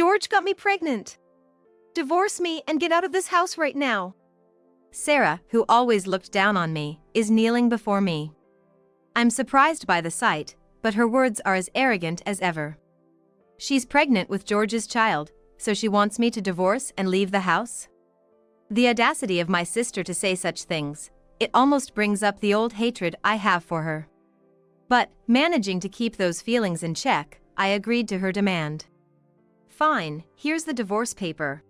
George got me pregnant. Divorce me and get out of this house right now. Sarah, who always looked down on me, is kneeling before me. I'm surprised by the sight, but her words are as arrogant as ever. She's pregnant with George's child, so she wants me to divorce and leave the house? The audacity of my sister to say such things, it almost brings up the old hatred I have for her. But, managing to keep those feelings in check, I agreed to her demand. Fine, here's the divorce paper.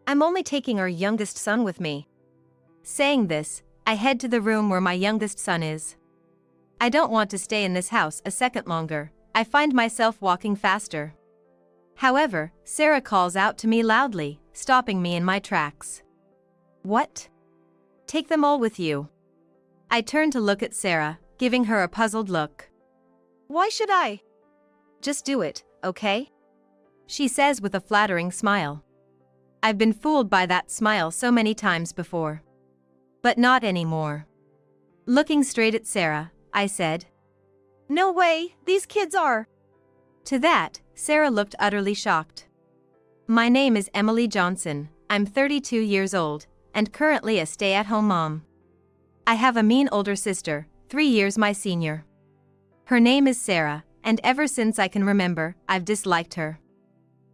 I'm only taking our youngest son with me. Saying this, I head to the room where my youngest son is. I don't want to stay in this house a second longer. I find myself walking faster. However, Sarah calls out to me loudly, stopping me in my tracks. What? Take them all with you. I turn to look at Sarah, giving her a puzzled look. Why should I? Just do it, okay? She says with a flattering smile. I've been fooled by that smile so many times before. But not anymore. Looking straight at Sarah, I said. No way, these kids are. To that, Sarah looked utterly shocked. My name is Emily Johnson, I'm 32 years old, and currently a stay-at-home mom. I have a mean older sister, 3 years my senior. Her name is Sarah, and ever since I can remember, I've disliked her.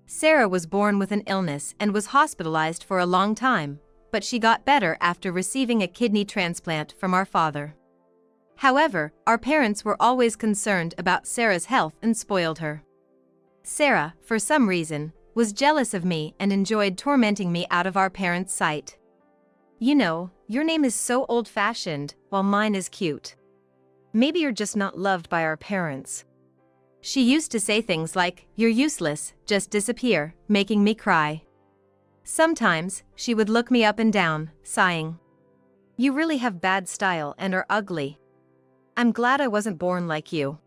Sarah was born with an illness and was hospitalized for a long time, but she got better after receiving a kidney transplant from our father. However, our parents were always concerned about Sarah's health and spoiled her. Sarah, for some reason, was jealous of me and enjoyed tormenting me out of our parents' sight. You know, your name is so old-fashioned, while mine is cute. Maybe you're just not loved by our parents. She used to say things like, "You're useless, just disappear," making me cry. Sometimes, she would look me up and down, sighing. You really have bad style and are ugly. I'm glad I wasn't born like you.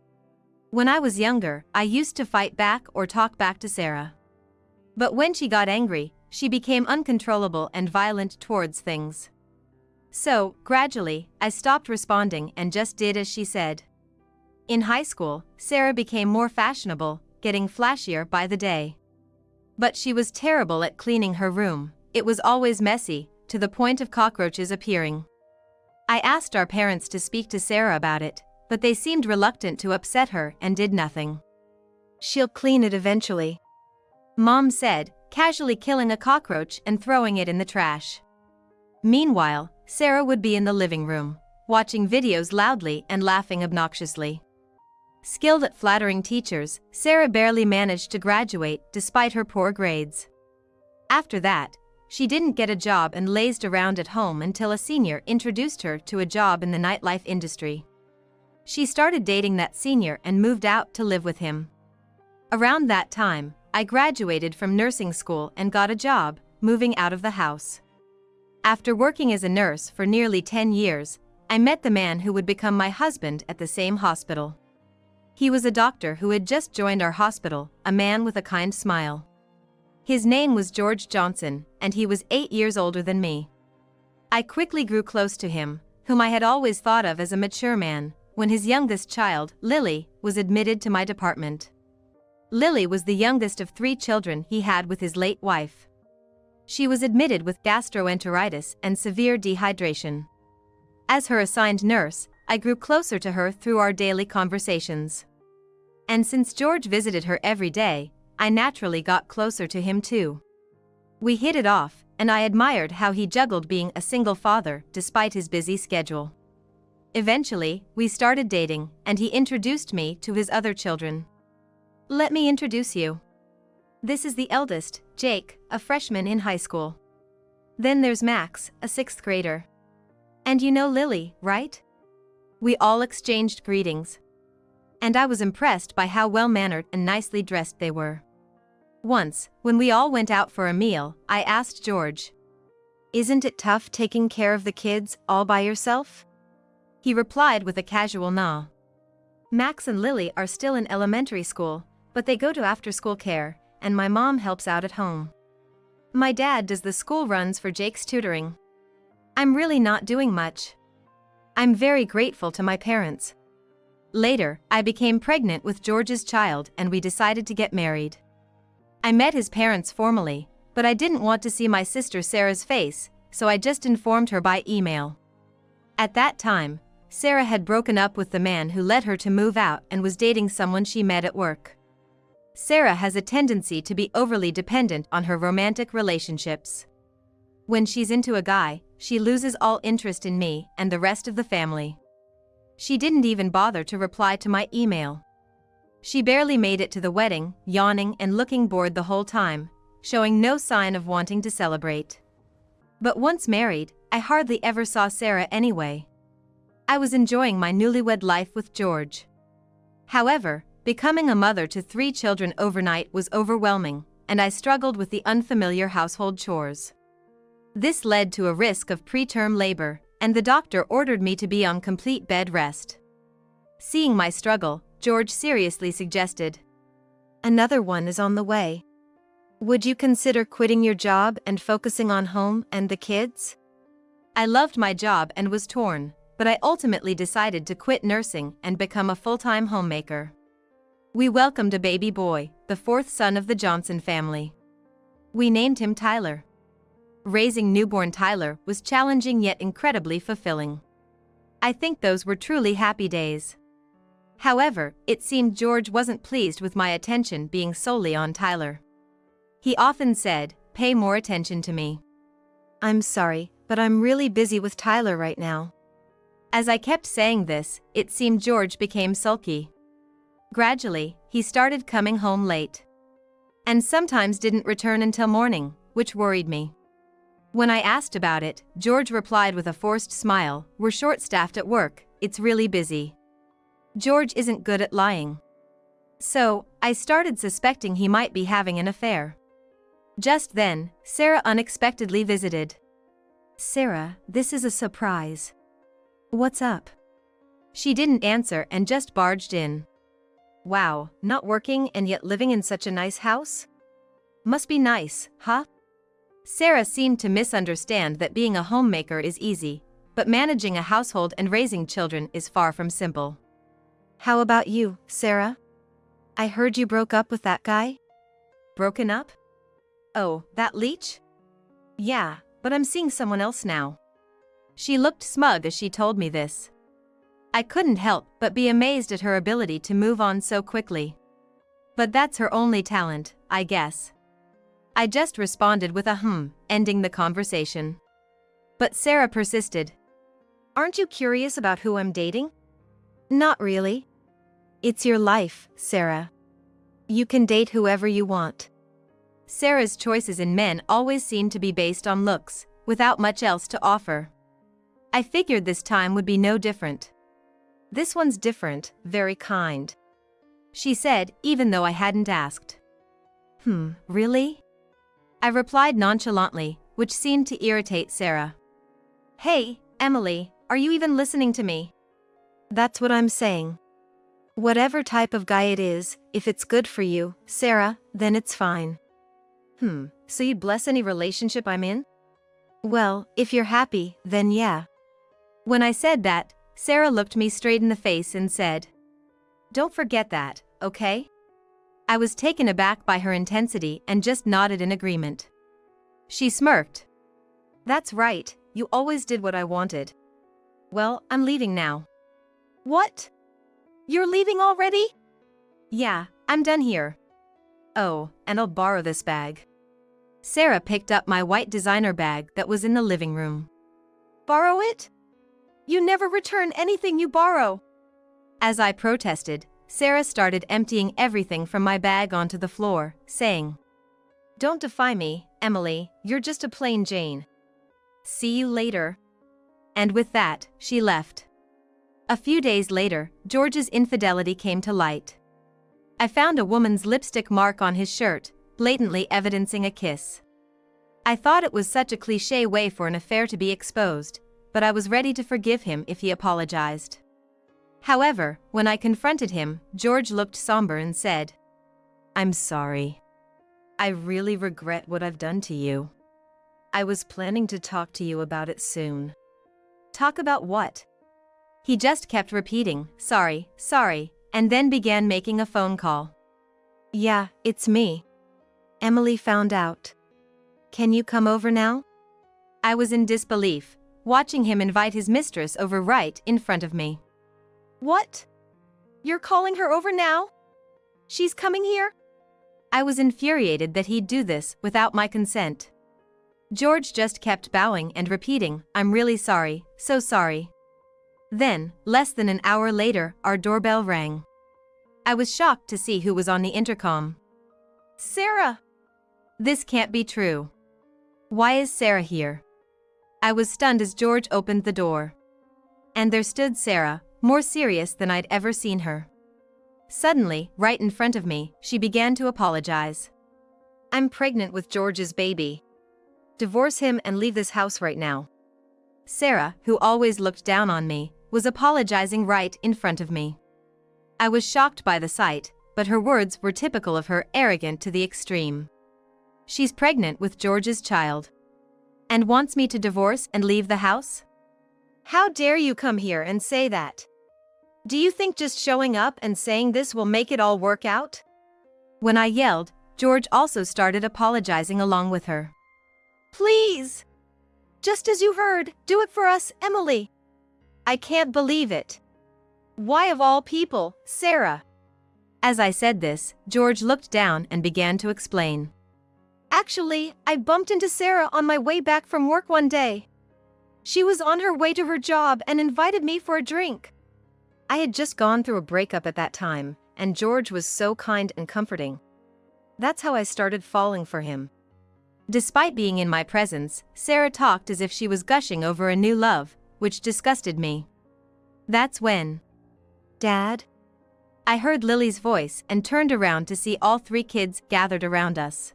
When I was younger, I used to fight back or talk back to Sarah. But when she got angry, she became uncontrollable and violent towards things. So, gradually, I stopped responding and just did as she said. In high school, Sarah became more fashionable, getting flashier by the day. But she was terrible at cleaning her room. It was always messy, to the point of cockroaches appearing. I asked our parents to speak to Sarah about it, but they seemed reluctant to upset her and did nothing. She'll clean it eventually, Mom said, casually killing a cockroach and throwing it in the trash. Meanwhile, Sarah would be in the living room, watching videos loudly and laughing obnoxiously. Skilled at flattering teachers, Sarah barely managed to graduate despite her poor grades. After that, she didn't get a job and lazed around at home until a senior introduced her to a job in the nightlife industry. She started dating that senior and moved out to live with him. Around that time, I graduated from nursing school and got a job, moving out of the house. After working as a nurse for nearly 10 years, I met the man who would become my husband at the same hospital. He was a doctor who had just joined our hospital, a man with a kind smile. His name was George Johnson, and he was 8 years older than me. I quickly grew close to him, whom I had always thought of as a mature man, when his youngest child, Lily, was admitted to my department. Lily was the youngest of 3 children he had with his late wife. She was admitted with gastroenteritis and severe dehydration. As her assigned nurse, I grew closer to her through our daily conversations. And since George visited her every day, I naturally got closer to him too. We hit it off, and I admired how he juggled being a single father despite his busy schedule. Eventually, we started dating, and he introduced me to his other children. Let me introduce you. This is the eldest, Jake, a freshman in high school. Then there's Max, a 6th grader. And you know Lily, right? We all exchanged greetings. And I was impressed by how well-mannered and nicely dressed they were. Once, when we all went out for a meal, I asked George, "Isn't it tough taking care of the kids all by yourself?" He replied with a casual nod. Max and Lily are still in elementary school, but they go to after-school care, and my mom helps out at home. My dad does the school runs for Jake's tutoring. I'm really not doing much. I'm very grateful to my parents. Later, I became pregnant with George's child and we decided to get married. I met his parents formally, but I didn't want to see my sister Sarah's face, so I just informed her by email. At that time, Sarah had broken up with the man who led her to move out and was dating someone she met at work. Sarah has a tendency to be overly dependent on her romantic relationships. When she's into a guy, she loses all interest in me and the rest of the family. She didn't even bother to reply to my email. She barely made it to the wedding, yawning and looking bored the whole time, showing no sign of wanting to celebrate. But once married, I hardly ever saw Sarah anyway. I was enjoying my newlywed life with George. However, becoming a mother to 3 children overnight was overwhelming, and I struggled with the unfamiliar household chores. This led to a risk of preterm labor, and the doctor ordered me to be on complete bed rest. Seeing my struggle, George seriously suggested, Another one is on the way. Would you consider quitting your job and focusing on home and the kids? I loved my job and was torn, but I ultimately decided to quit nursing and become a full-time homemaker. We welcomed a baby boy, the 4th son of the Johnson family. We named him Tyler. Raising newborn Tyler was challenging yet incredibly fulfilling. I think those were truly happy days. However, it seemed George wasn't pleased with my attention being solely on Tyler. He often said, "Pay more attention to me." I'm sorry, but I'm really busy with Tyler right now. As I kept saying this, it seemed George became sulky. Gradually, he started coming home late. And sometimes didn't return until morning, which worried me. When I asked about it, George replied with a forced smile, "We're short-staffed at work, it's really busy." George isn't good at lying. So, I started suspecting he might be having an affair. Just then, Sarah unexpectedly visited. Sarah, this is a surprise. What's up? She didn't answer and just barged in. Wow, not working and yet living in such a nice house? Must be nice, huh? Sarah seemed to misunderstand that being a homemaker is easy, but managing a household and raising children is far from simple. How about you, Sarah? I heard you broke up with that guy? Broken up? Oh, that leech? Yeah, but I'm seeing someone else now. She looked smug as she told me this. I couldn't help but be amazed at her ability to move on so quickly. But that's her only talent, I guess. I just responded with a ending the conversation. But Sarah persisted. Aren't you curious about who I'm dating? Not really. It's your life, Sarah. You can date whoever you want. Sarah's choices in men always seem to be based on looks, without much else to offer. I figured this time would be no different. This one's different, very kind. She said, even though I hadn't asked. Really? I replied nonchalantly, which seemed to irritate Sarah. Hey, Emily, are you even listening to me? That's what I'm saying. Whatever type of guy it is, if it's good for you, Sarah, then it's fine. So you'd bless any relationship I'm in? Well, if you're happy, then yeah. When I said that, Sarah looked me straight in the face and said, "Don't forget that, okay?" I was taken aback by her intensity and just nodded in agreement. She smirked. That's right, you always did what I wanted. Well, I'm leaving now. What? You're leaving already? Yeah, I'm done here. Oh, and I'll borrow this bag. Sarah picked up my white designer bag that was in the living room. Borrow it? You never return anything you borrow. As I protested, Sarah started emptying everything from my bag onto the floor, saying, "Don't defy me, Emily, you're just a plain Jane. See you later." And with that, she left. A few days later, George's infidelity came to light. I found a woman's lipstick mark on his shirt, blatantly evidencing a kiss. I thought it was such a cliché way for an affair to be exposed, but I was ready to forgive him if he apologized. However, when I confronted him, George looked somber and said, "I'm sorry. I really regret what I've done to you. I was planning to talk to you about it soon." Talk about what? He just kept repeating, "Sorry, sorry," and then began making a phone call. "Yeah, it's me. Emily found out. Can you come over now? I was in disbelief, watching him invite his mistress over right in front of me. What? You're calling her over now? She's coming here? I was infuriated that he'd do this without my consent. George just kept bowing and repeating, "I'm really sorry, so sorry." Then, less than an hour later, our doorbell rang. I was shocked to see who was on the intercom. Sarah! This can't be true. Why is Sarah here? I was stunned as George opened the door. And there stood Sarah, more serious than I'd ever seen her. Suddenly, right in front of me, she began to apologize. I'm pregnant with George's baby. Divorce him and leave this house right now. Sarah, who always looked down on me, was apologizing right in front of me. I was shocked by the sight, but her words were typical of her, arrogant to the extreme. She's pregnant with George's child. And wants me to divorce and leave the house? How dare you come here and say that? Do you think just showing up and saying this will make it all work out? When I yelled, George also started apologizing along with her. Please! Just as you heard, do it for us, Emily. I can't believe it. Why of all people, Sarah? As I said this, George looked down and began to explain. Actually, I bumped into Sarah on my way back from work one day. She was on her way to her job and invited me for a drink. I had just gone through a breakup at that time, and George was so kind and comforting. That's how I started falling for him. Despite being in my presence, Sarah talked as if she was gushing over a new love, which disgusted me. That's when, Dad? I heard Lily's voice and turned around to see all 3 kids gathered around us.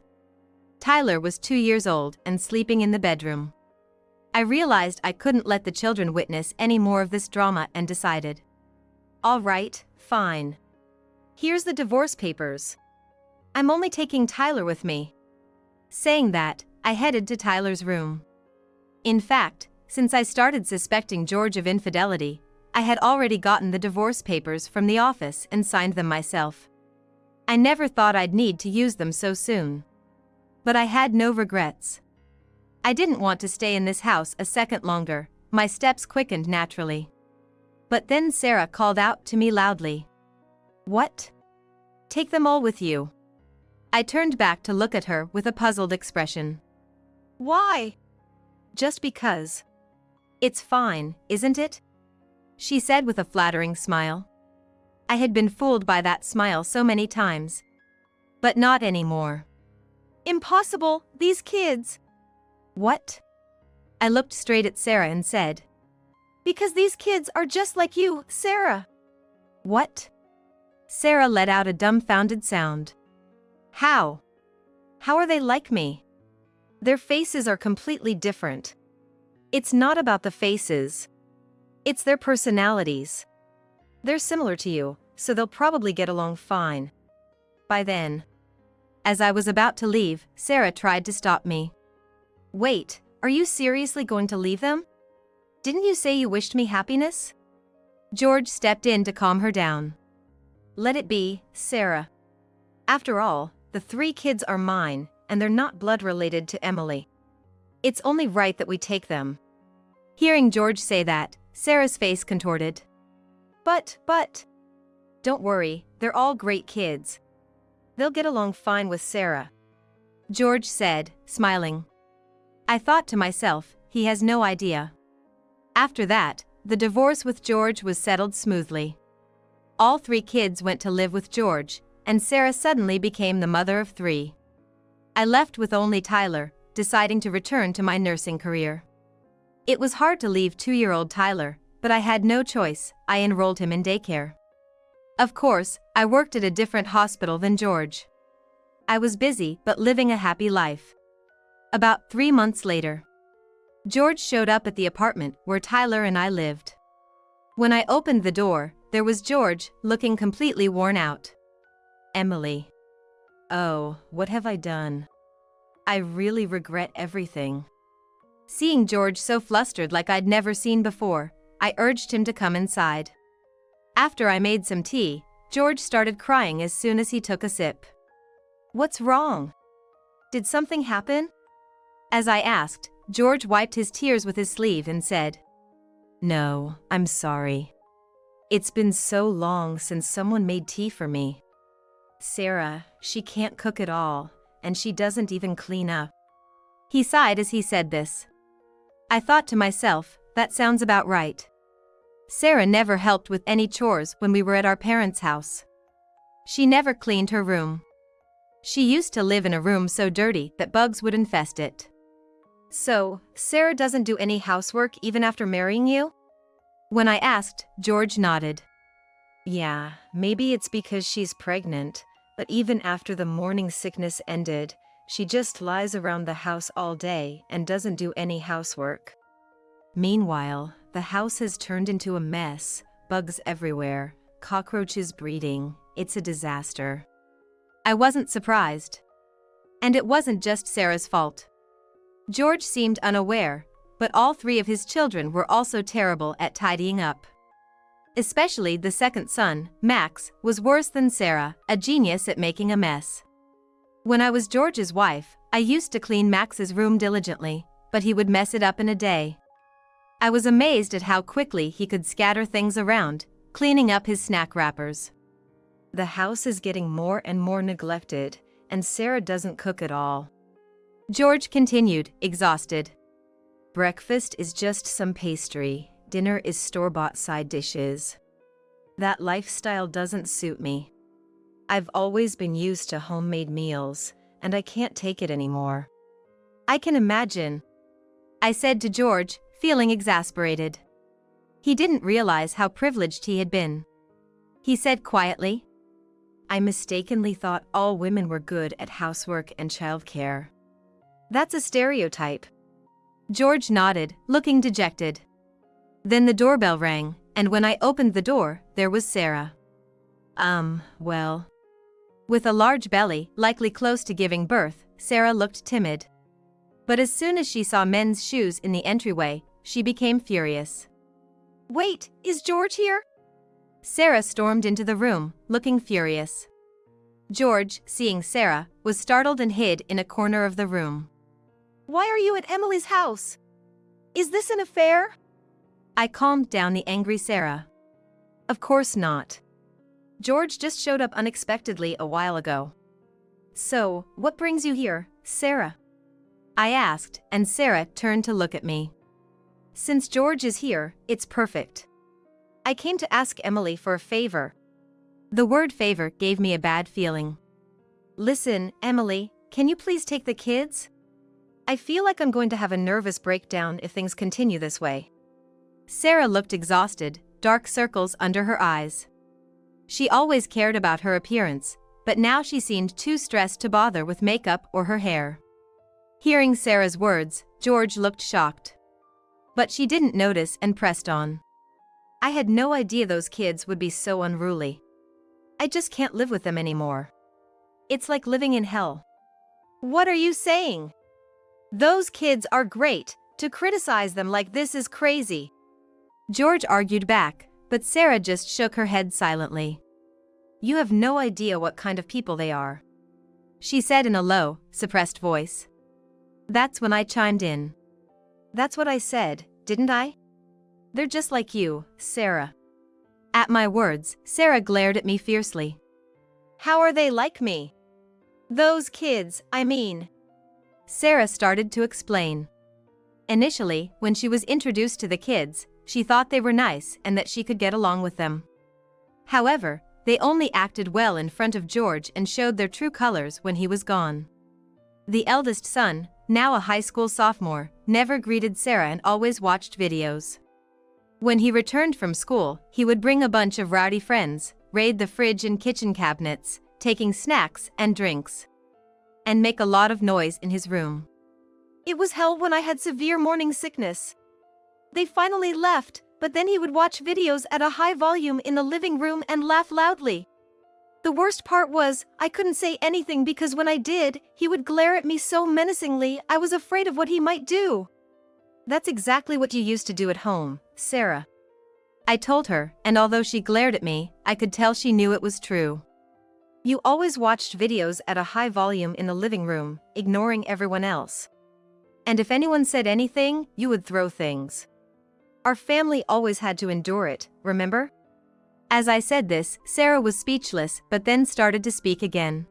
Tyler was 2 years old and sleeping in the bedroom. I realized I couldn't let the children witness any more of this drama and decided. All right, fine. Here's the divorce papers. I'm only taking Tyler with me. Saying that, I headed to Tyler's room. In fact, since I started suspecting George of infidelity, I had already gotten the divorce papers from the office and signed them myself. I never thought I'd need to use them so soon. But I had no regrets. I didn't want to stay in this house a second longer, my steps quickened naturally. But then Sarah called out to me loudly. What? Take them all with you. I turned back to look at her with a puzzled expression. Why? Just because. It's fine, isn't it? She said with a flattering smile. I had been fooled by that smile so many times. But not anymore. Impossible, these kids. What? I looked straight at Sarah and said. Because these kids are just like you, Sarah. What? Sarah let out a dumbfounded sound. How? How are they like me? Their faces are completely different. It's not about the faces. It's their personalities. They're similar to you, so they'll probably get along fine. By then. As I was about to leave, Sarah tried to stop me. Wait, are you seriously going to leave them? Didn't you say you wished me happiness? George stepped in to calm her down. Let it be, Sarah. After all, the 3 kids are mine, and they're not blood related to Emily. It's only right that we take them. Hearing George say that, Sarah's face contorted. But, don't worry, they're all great kids. They'll get along fine with Sarah. George said, smiling. I thought to myself, he has no idea. After that, the divorce with George was settled smoothly. All 3 kids went to live with George, and Sarah suddenly became the mother of 3. I left with only Tyler, deciding to return to my nursing career. It was hard to leave 2-year-old Tyler, but I had no choice. I enrolled him in daycare. Of course, I worked at a different hospital than George. I was busy but living a happy life. About 3 months later, George showed up at the apartment where Tyler and I lived. When I opened the door, there was George, looking completely worn out. Emily. Oh, what have I done? I really regret everything. Seeing George so flustered like I'd never seen before, I urged him to come inside. After I made some tea, George started crying as soon as he took a sip. What's wrong? Did something happen? As I asked, George wiped his tears with his sleeve and said, "No, I'm sorry. It's been so long since someone made tea for me. Sarah, she can't cook at all, and she doesn't even clean up." He sighed as he said this. I thought to myself, that sounds about right. Sarah never helped with any chores when we were at our parents' house. She never cleaned her room. She used to live in a room so dirty that bugs would infest it. So, Sarah doesn't do any housework even after marrying you? When I asked, George nodded. Yeah, maybe it's because she's pregnant, but even after the morning sickness ended, she just lies around the house all day and doesn't do any housework. Meanwhile, the house has turned into a mess, bugs everywhere, cockroaches breeding, it's a disaster. I wasn't surprised. And it wasn't just Sarah's fault. George seemed unaware, but all three of his children were also terrible at tidying up. Especially the second son, Max, was worse than Sarah, a genius at making a mess. When I was George's wife, I used to clean Max's room diligently, but he would mess it up in a day. I was amazed at how quickly he could scatter things around, cleaning up his snack wrappers. The house is getting more and more neglected, and Sarah doesn't cook at all. George continued, exhausted. Breakfast is just some pastry, dinner is store-bought side dishes. That lifestyle doesn't suit me. I've always been used to homemade meals, and I can't take it anymore. I can imagine, I said to George, feeling exasperated. He didn't realize how privileged he had been. He said quietly, I mistakenly thought all women were good at housework and childcare. That's a stereotype. George nodded, looking dejected. Then the doorbell rang, and when I opened the door, there was Sarah. Well. With a large belly, likely close to giving birth, Sarah looked timid. But as soon as she saw men's shoes in the entryway, she became furious. Wait, is George here? Sarah stormed into the room, looking furious. George, seeing Sarah, was startled and hid in a corner of the room. Why are you at Emily's house? Is this an affair? I calmed down the angry Sarah. Of course not. George just showed up unexpectedly a while ago. So, what brings you here, Sarah? I asked, and Sarah turned to look at me. Since George is here, it's perfect. I came to ask Emily for a favor. The word favor gave me a bad feeling. Listen, Emily, can you please take the kids? I feel like I'm going to have a nervous breakdown if things continue this way. Sarah looked exhausted, dark circles under her eyes. She always cared about her appearance, but now she seemed too stressed to bother with makeup or her hair. Hearing Sarah's words, George looked shocked. But she didn't notice and pressed on. I had no idea those kids would be so unruly. I just can't live with them anymore. It's like living in hell. What are you saying? Those kids are great. To criticize them like this is crazy. George argued back, but Sarah just shook her head silently. You have no idea what kind of people they are, she said in a low, suppressed voice. That's when I chimed in. That's what I said, didn't I? They're just like you, Sarah. At my words, Sarah glared at me fiercely. How are they like me? Those kids, I mean. Sarah started to explain. Initially, when she was introduced to the kids, she thought they were nice and that she could get along with them. However, they only acted well in front of George and showed their true colors when he was gone. The eldest son, now a high school sophomore, never greeted Sarah and always watched videos. When he returned from school, he would bring a bunch of rowdy friends, raid the fridge and kitchen cabinets, taking snacks and drinks, and make a lot of noise in his room. It was hell when I had severe morning sickness. They finally left, but then he would watch videos at a high volume in the living room and laugh loudly. The worst part was, I couldn't say anything because when I did, he would glare at me so menacingly I was afraid of what he might do. That's exactly what you used to do at home, Sarah. I told her, and although she glared at me, I could tell she knew it was true. You always watched videos at a high volume in the living room, ignoring everyone else. And if anyone said anything, you would throw things. Our family always had to endure it, remember? As I said this, Sarah was speechless but then started to speak again.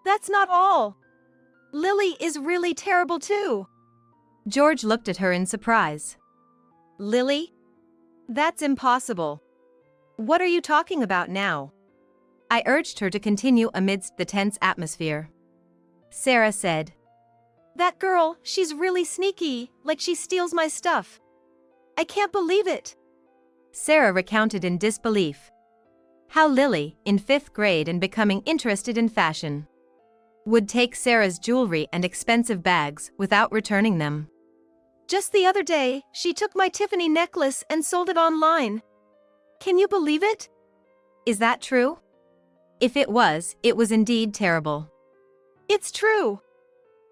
That's not all. Lily is really terrible too. George looked at her in surprise. Lily? That's impossible. What are you talking about now? I urged her to continue amidst the tense atmosphere. Sarah said, That girl, she's really sneaky, like she steals my stuff. I can't believe it. Sarah recounted in disbelief. How Lily, in 5th grade and becoming interested in fashion, would take Sarah's jewelry and expensive bags without returning them. Just the other day, she took my Tiffany necklace and sold it online. Can you believe it? Is that true? If it was indeed terrible. It's true.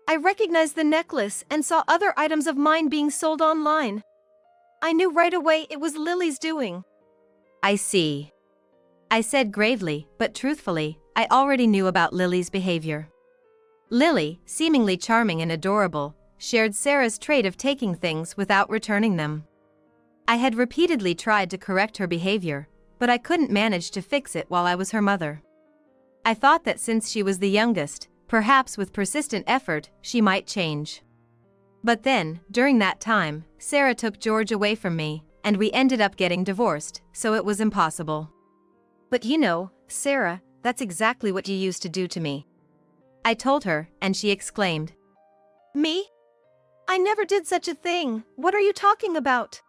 I recognized the necklace and saw other items of mine being sold online. I knew right away it was Lily's doing. I see. I said gravely, but truthfully, I already knew about Lily's behavior. Lily, seemingly charming and adorable, shared Sarah's trait of taking things without returning them. I had repeatedly tried to correct her behavior, but I couldn't manage to fix it while I was her mother. I thought that since she was the youngest, perhaps with persistent effort, she might change. But then, during that time, Sarah took George away from me, and we ended up getting divorced, so it was impossible. But you know, Sarah, that's exactly what you used to do to me. I told her, and she exclaimed. Me? I never did such a thing. What are you talking about?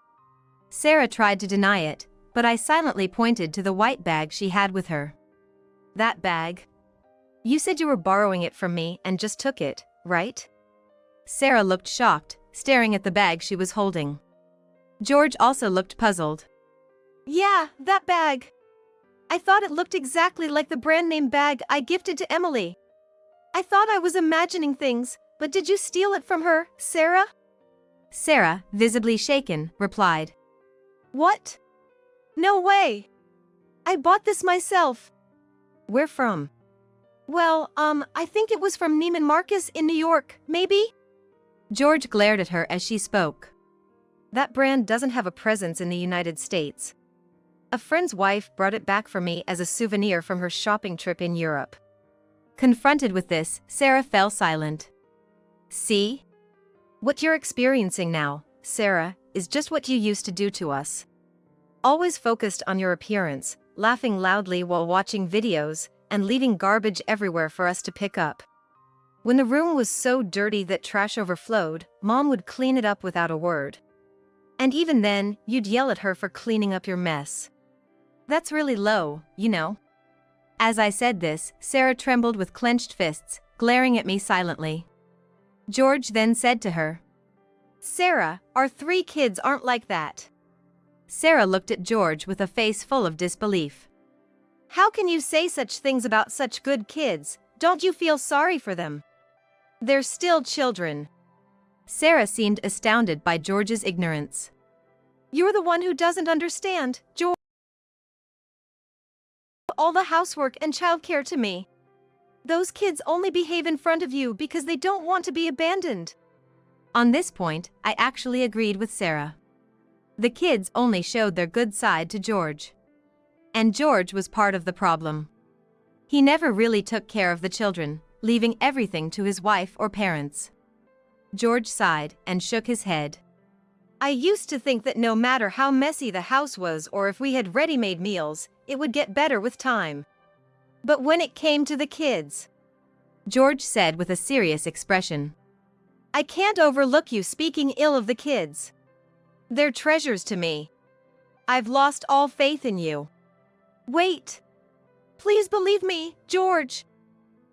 Sarah tried to deny it, but I silently pointed to the white bag she had with her. That bag? You said you were borrowing it from me and just took it, right? Sarah looked shocked, staring at the bag she was holding. George also looked puzzled. Yeah, that bag. I thought it looked exactly like the brand name bag I gifted to Emily. I thought I was imagining things, but did you steal it from her, Sarah? Sarah, visibly shaken, replied. What? No way. I bought this myself. Where from? Well, I think it was from Neiman Marcus in New York, maybe? George glared at her as she spoke. That brand doesn't have a presence in the United States. A friend's wife brought it back for me as a souvenir from her shopping trip in Europe. Confronted with this, Sarah fell silent. See? What you're experiencing now, Sarah, is just what you used to do to us. Always focused on your appearance, laughing loudly while watching videos, and leaving garbage everywhere for us to pick up. When the room was so dirty that trash overflowed, Mom would clean it up without a word. And even then, you'd yell at her for cleaning up your mess. That's really low, you know. As I said this, Sarah trembled with clenched fists, glaring at me silently. George then said to her, Sarah, our 3 kids aren't like that. Sarah looked at George with a face full of disbelief. How can you say such things about such good kids? Don't you feel sorry for them? They're still children. Sarah seemed astounded by George's ignorance. You're the one who doesn't understand, George. All the housework and childcare to me. Those kids only behave in front of you because they don't want to be abandoned. On this point, I actually agreed with Sarah. The kids only showed their good side to George. And George was part of the problem. He never really took care of the children, leaving everything to his wife or parents. George sighed and shook his head. I used to think that no matter how messy the house was or if we had ready-made meals, it would get better with time. But when it came to the kids, George said with a serious expression, I can't overlook you speaking ill of the kids. They're treasures to me. I've lost all faith in you. Wait. Please believe me, George.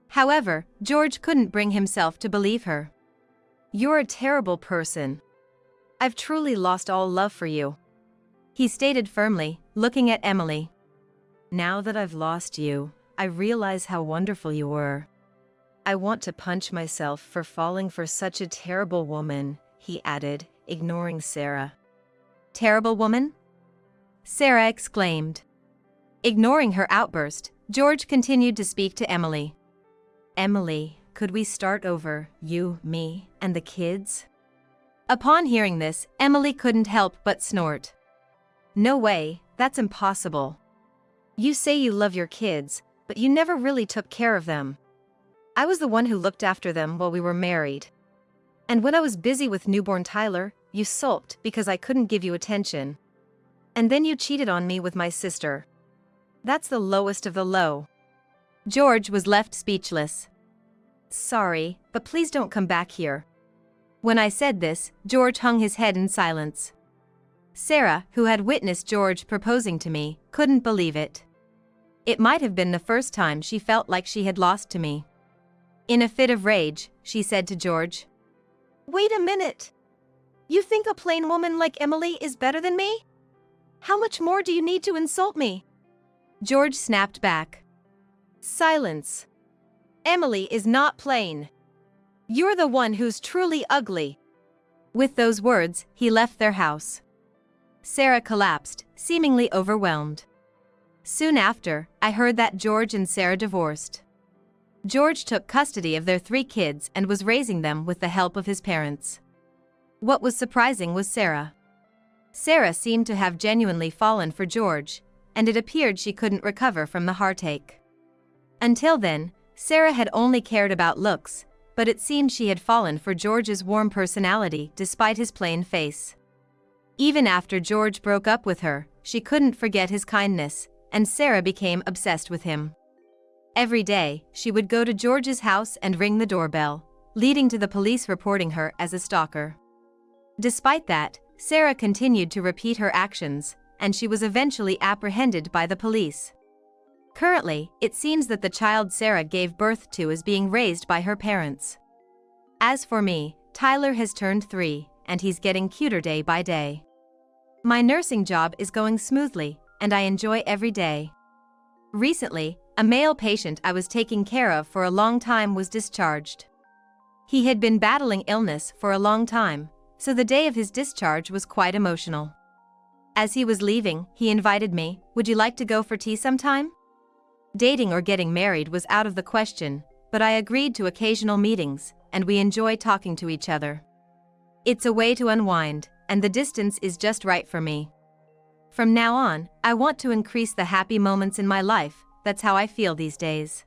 However, George couldn't bring himself to believe her. You're a terrible person. I've truly lost all love for you, he stated firmly, looking at Emily. Now that I've lost you, I realize how wonderful you were. I want to punch myself for falling for such a terrible woman, he added, ignoring Sarah. Terrible woman? Sarah exclaimed. Ignoring her outburst, George continued to speak to Emily. "Emily, could we start over, you, me, and the kids?" Upon hearing this, Emily couldn't help but snort. "No way, that's impossible. You say you love your kids, but you never really took care of them. I was the one who looked after them while we were married. And when I was busy with newborn Tyler, you sulked because I couldn't give you attention. And then you cheated on me with my sister. That's the lowest of the low." George was left speechless. "Sorry, but please don't come back here." When I said this, George hung his head in silence. Sarah, who had witnessed George proposing to me, couldn't believe it. It might have been the first time she felt like she had lost to me. In a fit of rage, she said to George, "Wait a minute. You think a plain woman like Emily is better than me? How much more do you need to insult me?" George snapped back. "Silence. Emily is not plain. You're the one who's truly ugly." With those words, he left their house. Sarah collapsed, seemingly overwhelmed. Soon after, I heard that George and Sarah divorced. George took custody of their 3 kids and was raising them with the help of his parents. What was surprising was Sarah. Sarah seemed to have genuinely fallen for George, and it appeared she couldn't recover from the heartache. Until then, Sarah had only cared about looks, but it seemed she had fallen for George's warm personality despite his plain face. Even after George broke up with her, she couldn't forget his kindness, and Sarah became obsessed with him. Every day, she would go to George's house and ring the doorbell, leading to the police reporting her as a stalker. Despite that, Sarah continued to repeat her actions, and she was eventually apprehended by the police. Currently, it seems that the child Sarah gave birth to is being raised by her parents. As for me, Tyler has turned 3, and he's getting cuter day by day. My nursing job is going smoothly, and I enjoy every day. Recently, a male patient I was taking care of for a long time was discharged. He had been battling illness for a long time, so the day of his discharge was quite emotional. As he was leaving, he invited me, "Would you like to go for tea sometime?" Dating or getting married was out of the question, but I agreed to occasional meetings, and we enjoy talking to each other. It's a way to unwind, and the distance is just right for me. From now on, I want to increase the happy moments in my life. That's how I feel these days.